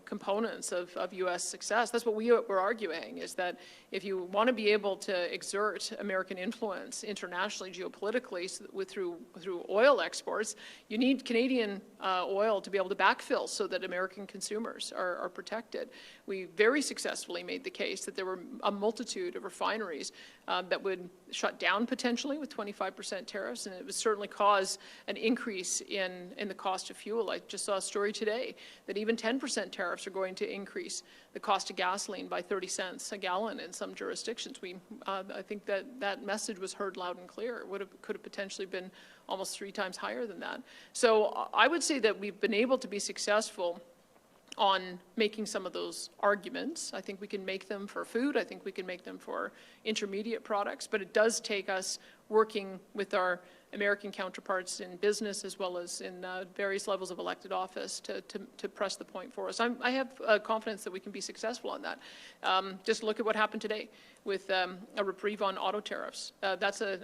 components of U.S. success. That's what we're arguing, is that if you want to be able to exert American influence internationally, geopolitically, through oil exports, you need Canadian oil to be able to backfill so that American consumers are protected. We very successfully made the case that there were a multitude of refineries that would shut down potentially with 25% tariffs, and it would certainly cause an increase in the cost of fuel. I just saw a story today that even 10% tariffs are going to increase the cost of gasoline by 30 cents a gallon in some jurisdictions. I think that message was heard loud and clear. It could have potentially been almost 3 times higher than that. So I would say that we've been able to be successful on making some of those arguments. I think we can make them for food. I think we can make them for intermediate products. But it does take us working with our American counterparts in business as well as in various levels of elected office to press the point for us. I have confidence that we can be successful on that. Just look at what happened today with a reprieve on auto tariffs. I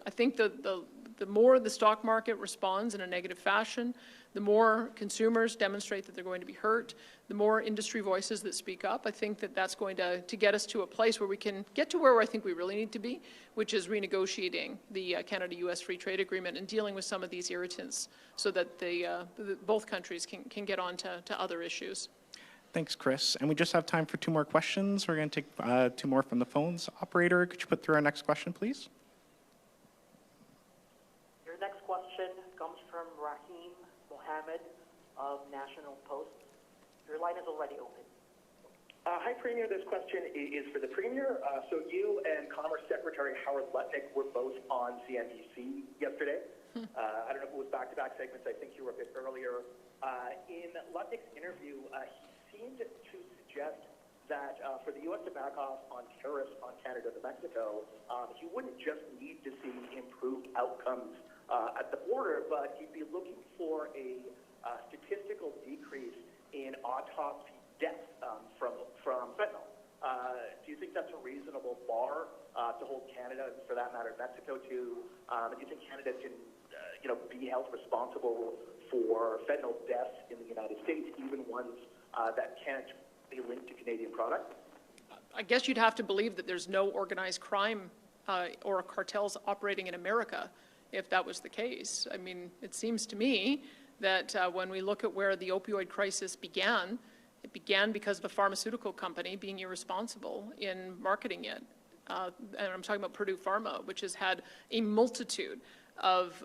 think the more the stock market responds in a negative fashion, The more consumers demonstrate that they're going to be hurt, the more industry voices that speak up, I think that that's going to get us to a place where we can get to where I think we really need to be, which is renegotiating the Canada-U.S. Free Trade Agreement and dealing with some of these irritants so that both countries can get on to other issues. Thanks, Chris. And we just have time for 2 more questions. We're going to take 2 more from the phones. Operator, could you put through our next question, please? Your next question comes from Rahim Mohammed of National Post. Your line is already open. Hi, Premier. This question is for the Premier. So you and Commerce Secretary Howard Lutnick were both on CNBC yesterday. I don't know if it was back-to-back segments. I think you were a bit earlier. In Lutnick's interview, he seemed to suggest that for the U.S. to back off on tariffs on Canada to Mexico, he wouldn't just need to see improved outcomes at the border, but he'd be looking for a statistical decrease in autopsy deaths from fentanyl. Do you think that's a reasonable bar to hold Canada, and for that matter, Mexico to? Do you think Canada can, be held responsible for fentanyl deaths in the United States, even ones that can't be linked to Canadian products? I guess you'd have to believe that there's no organized crime or cartels operating in America if that was the case. I mean, it seems to me that when we look at where the opioid crisis began, it began because of a pharmaceutical company being irresponsible in marketing it. And I'm talking about Purdue Pharma, which has had a multitude of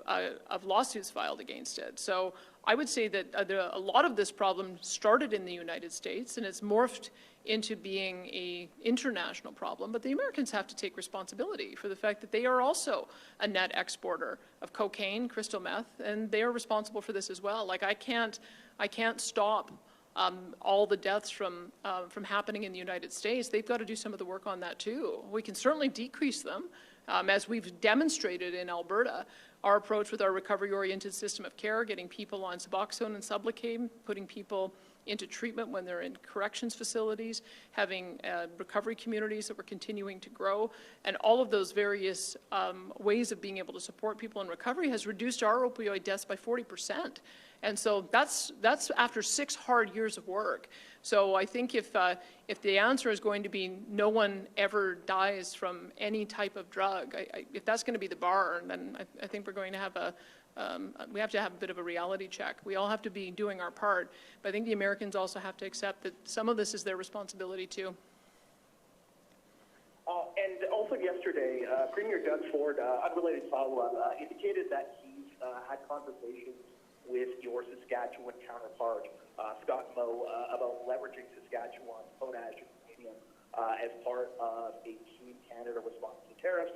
lawsuits filed against it. So I would say that a lot of this problem started in the United States, and it's morphed into being an international problem. But the Americans have to take responsibility for the fact that they are also a net exporter of cocaine, crystal meth, and they are responsible for this as well. Like I can't stop all the deaths from happening in the United States. They've got to do some of the work on that too. We can certainly decrease them, as we've demonstrated in Alberta. Our approach with our recovery-oriented system of care, getting people on Suboxone and Sublocade, putting people into treatment when they're in corrections facilities, having recovery communities that we're continuing to grow, and all of those various ways of being able to support people in recovery has reduced our opioid deaths by 40%. And so that's after 6 hard years of work. So I think if the answer is going to be no one ever dies from any type of drug, if that's going to be the bar, then I think we're going to have we have to have a bit of a reality check. We all have to be doing our part, but I think the Americans also have to accept that some of this is their responsibility too. And also yesterday, Premier Doug Ford, unrelated follow-up, indicated that he's had conversations with your Saskatchewan counterpart, Scott Moe, about leveraging Saskatchewan's potash and uranium as part of a Team Canada response to tariffs.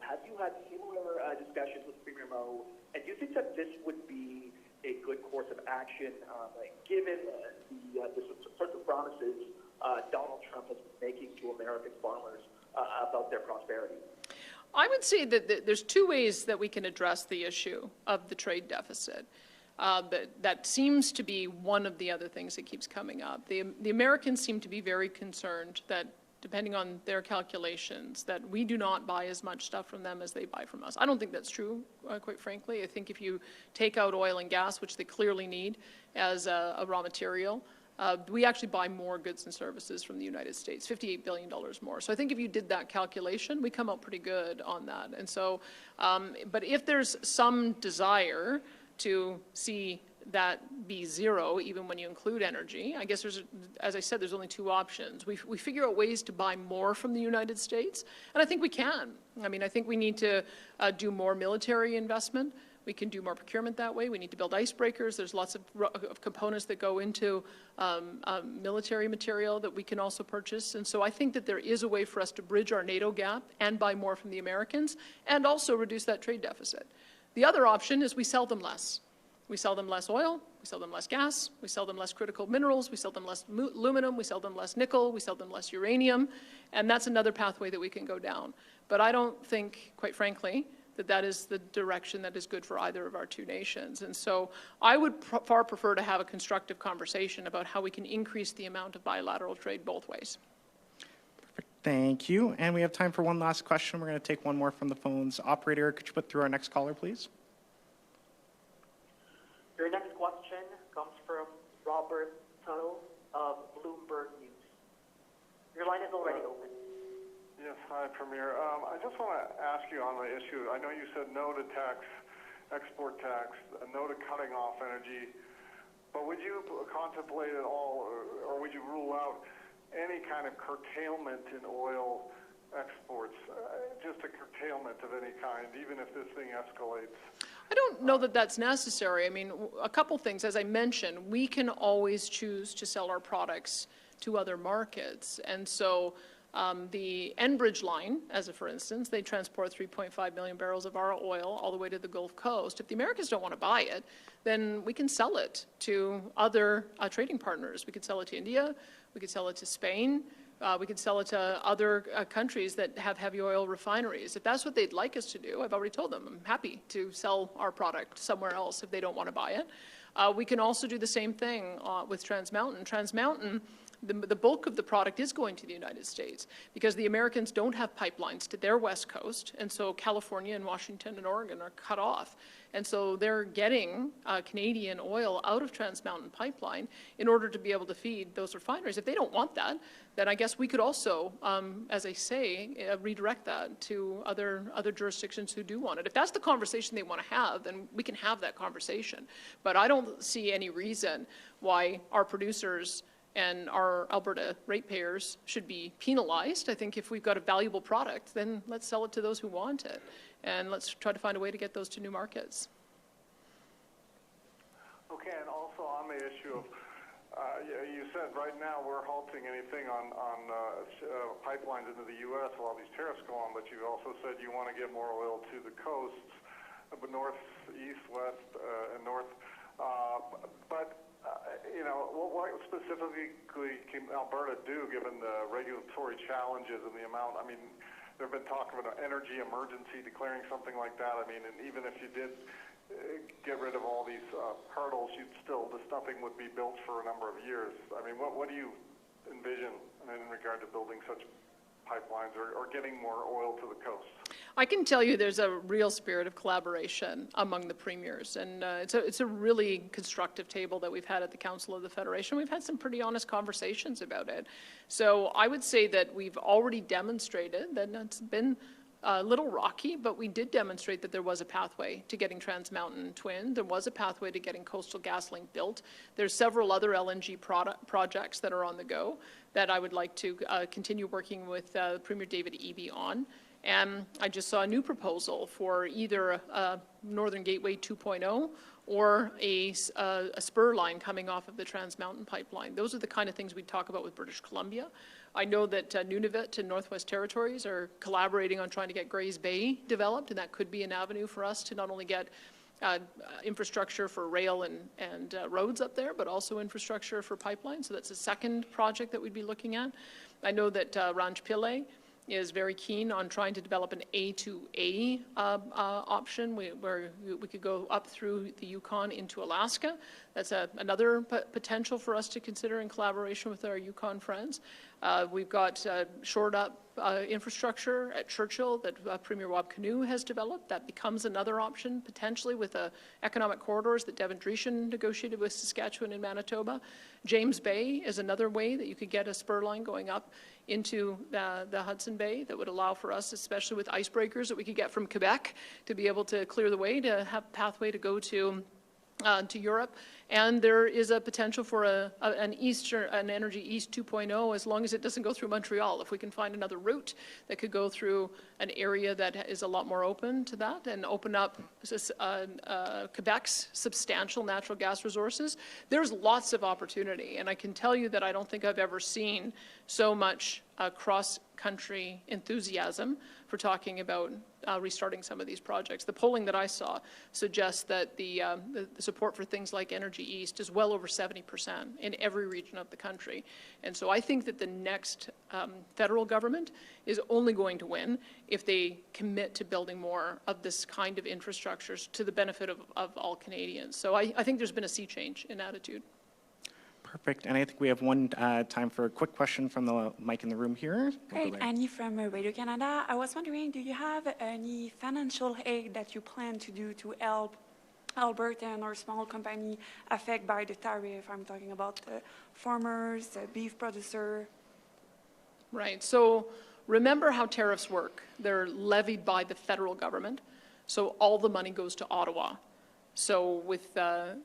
Have you had similar discussions with Premier Moe, and do you think that this would be a good course of action, given the sorts of promises Donald Trump has been making to American farmers about their prosperity? I would say that there's 2 ways that we can address the issue of the trade deficit. That seems to be one of the other things that keeps coming up. The Americans seem to be very concerned that, depending on their calculations, that we do not buy as much stuff from them as they buy from us. I don't think that's true, quite frankly. I think if you take out oil and gas, which they clearly need as a raw material, we actually buy more goods and services from the United States, $58 billion more. So I think if you did that calculation, we come out pretty good on that. And so, but if there's some desire to see that be zero, even when you include energy, I guess as I said, there's only 2 options. We figure out ways to buy more from the United States, and I think we can. I mean, I think we need to do more military investment. We can do more procurement that way. We need to build icebreakers. There's lots of components that go into military material that we can also purchase. And so I think that there is a way for us to bridge our NATO gap and buy more from the Americans and also reduce that trade deficit. The other option is we sell them less. We sell them less oil, we sell them less gas, we sell them less critical minerals, we sell them less aluminum, we sell them less nickel, we sell them less uranium, and that's another pathway that we can go down. But I don't think, quite frankly, that is the direction that is good for either of our 2 nations. And so I would far prefer to have a constructive conversation about how we can increase the amount of bilateral trade both ways. Perfect. Thank you. And we have time for one last question. We're going to take one more from the phones. Operator, could you put through our next caller, please? Your next question already open. Yes, hi, Premier. I just want to ask you on the issue. I know you said no to tax, export tax, no to cutting off energy, but would you contemplate at all, or would you rule out any kind of curtailment in oil exports, just a curtailment of any kind, even if this thing escalates? I don't know that that's necessary. I mean, a couple things. As I mentioned, we can always choose to sell our products to other markets. And so the Enbridge line, as a for instance, they transport 3.5 million barrels of our oil all the way to the Gulf Coast. If the Americans don't want to buy it, then we can sell it to other trading partners. We could sell it to India. We could sell it to Spain. We could sell it to other countries that have heavy oil refineries. If that's what they'd like us to do, I've already told them I'm happy to sell our product somewhere else if they don't want to buy it. We can also do the same thing with Trans Mountain. Trans Mountain, the bulk of the product is going to the United States because the Americans don't have pipelines to their west coast, and so California and Washington and Oregon are cut off. And so they're getting Canadian oil out of Trans Mountain Pipeline in order to be able to feed those refineries. If they don't want that, then I guess we could also, as I say, redirect that to other jurisdictions who do want it. If that's the conversation they want to have, then we can have that conversation. But I don't see any reason why our producers and our Alberta ratepayers should be penalized. I think if we've got a valuable product, then let's sell it to those who want it. And let's try to find a way to get those to new markets. Okay, and also on the issue of, you said right now we're halting anything on pipelines into the U.S. while these tariffs go on, but you also said you want to get more oil to the coasts, north, east, west, and north. You know, what specifically can Alberta do given the regulatory challenges and the amount? I mean, there have been talk of an energy emergency, declaring something like that. I mean, and even if you did get rid of all these hurdles, nothing would be built for a number of years. I mean, what do you envision in regard to building such pipelines or getting more oil to the coast? I can tell you there's a real spirit of collaboration among the premiers, and it's a really constructive table that we've had at the Council of the Federation. We've had some pretty honest conversations about it. So I would say that we've already demonstrated that it's been a little rocky, but we did demonstrate that there was a pathway to getting Trans Mountain twinned. There was a pathway to getting Coastal GasLink built. There's several other LNG projects that are on the go that I would like to continue working with Premier David Eby on. And I just saw a new proposal for either a Northern Gateway 2.0 or a spur line coming off of the Trans Mountain Pipeline. Those are the kind of things we talk about with British Columbia. I know that Nunavut and Northwest Territories are collaborating on trying to get Grays Bay developed, and that could be an avenue for us to not only get infrastructure for rail and roads up there, but also infrastructure for pipelines. So that's a second project that we'd be looking at. I know that Ranch Pillay is very keen on trying to develop an A2A option where we could go up through the Yukon into Alaska. That's another potential for us to consider in collaboration with our Yukon friends. We've got shored up infrastructure at Churchill that Premier Wab Kinew has developed. That becomes another option potentially with economic corridors that Devin Dreeshen negotiated with Saskatchewan and Manitoba. James Bay is another way that you could get a spur line going up into the Hudson Bay that would allow for us, especially with icebreakers that we could get from Quebec, to be able to clear the way to have a pathway to go to Europe. And there is a potential for an Energy East 2.0 as long as it doesn't go through Montreal. If we can find another route that could go through an area that is a lot more open to that and open up Quebec's substantial natural gas resources, there's lots of opportunity. And I can tell you that I don't think I've ever seen so much cross-country enthusiasm for talking about restarting some of these projects. The polling that I saw suggests that the support for things like Energy East is well over 70% in every region of the country. And so I think that the next federal government is only going to win if they commit to building more of this kind of infrastructures to the benefit of all Canadians. So I think there's been a sea change in attitude. Perfect. And I think we have one time for a quick question from the mic in the room here. Great. Annie from Radio Canada. I was wondering, do you have any financial aid that you plan to do to help Albertan or small company affected by the tariff? I'm talking about farmers, beef producer. Right. So remember how tariffs work. They're levied by the federal government, so all the money goes to Ottawa. So with 25%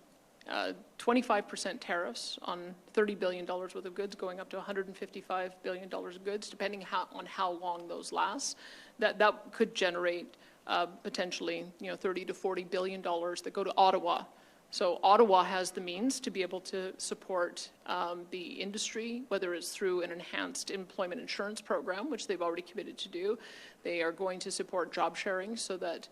tariffs on $30 billion worth of goods going up to $155 billion of goods, depending on how long those last, that could generate potentially, $30 to $40 billion that go to Ottawa. So Ottawa has the means to be able to support the industry, whether it's through an enhanced employment insurance program, which they've already committed to do. They are going to support job sharing so that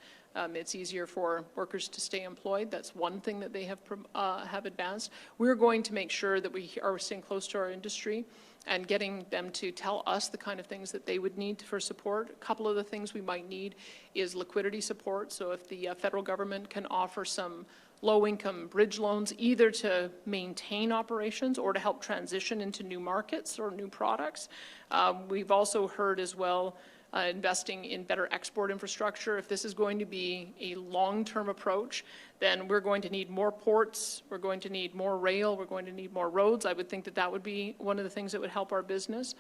it's easier for workers to stay employed. That's one thing that they have advanced. We're going to make sure that we are staying close to our industry and getting them to tell us the kind of things that they would need for support. A couple of the things we might need is liquidity support. So if the federal government can offer some low-income bridge loans, either to maintain operations or to help transition into new markets or new products. We've also heard as well investing in better export infrastructure. If this is going to be a long-term approach, then we're going to need more ports, we're going to need more rail, we're going to need more roads. I would think that that would be one of the things that would help our business.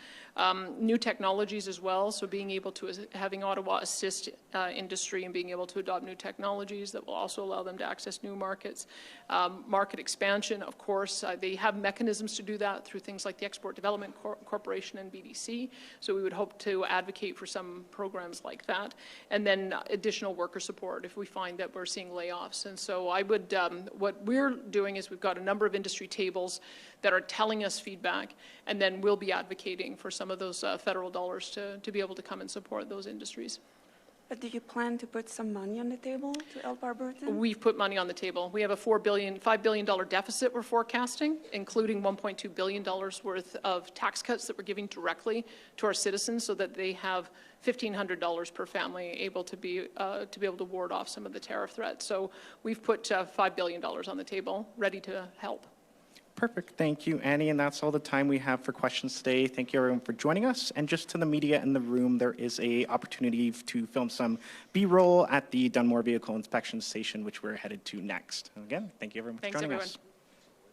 New technologies as well, so being able to, having Ottawa assist industry and being able to adopt new technologies that will also allow them to access new markets. Market expansion, of course, they have mechanisms to do that through things like the Export Development Corporation and BDC, so we would hope to advocate for some programs like that. And then additional worker support if we find that we're seeing layoffs. And so I would, what we're doing is we've got a number of industry tables that are telling us feedback, and then we'll be advocating for some of those federal dollars to be able to come and support those industries. But do you plan to put some money on the table to help Alberta? We've put money on the table. We have a $5 billion deficit we're forecasting, including $1.2 billion worth of tax cuts that we're giving directly to our citizens so that they have $1,500 per family able to be able to ward off some of the tariff threats. So we've put $5 billion on the table, ready to help. Perfect. Thank you, Annie. And that's all the time we have for questions today. Thank you, everyone, for joining us. And just to the media in the room, there is an opportunity to film some B-roll at the Dunmore Vehicle Inspection Station, which we're headed to next. Again, thank you, everyone, for joining us.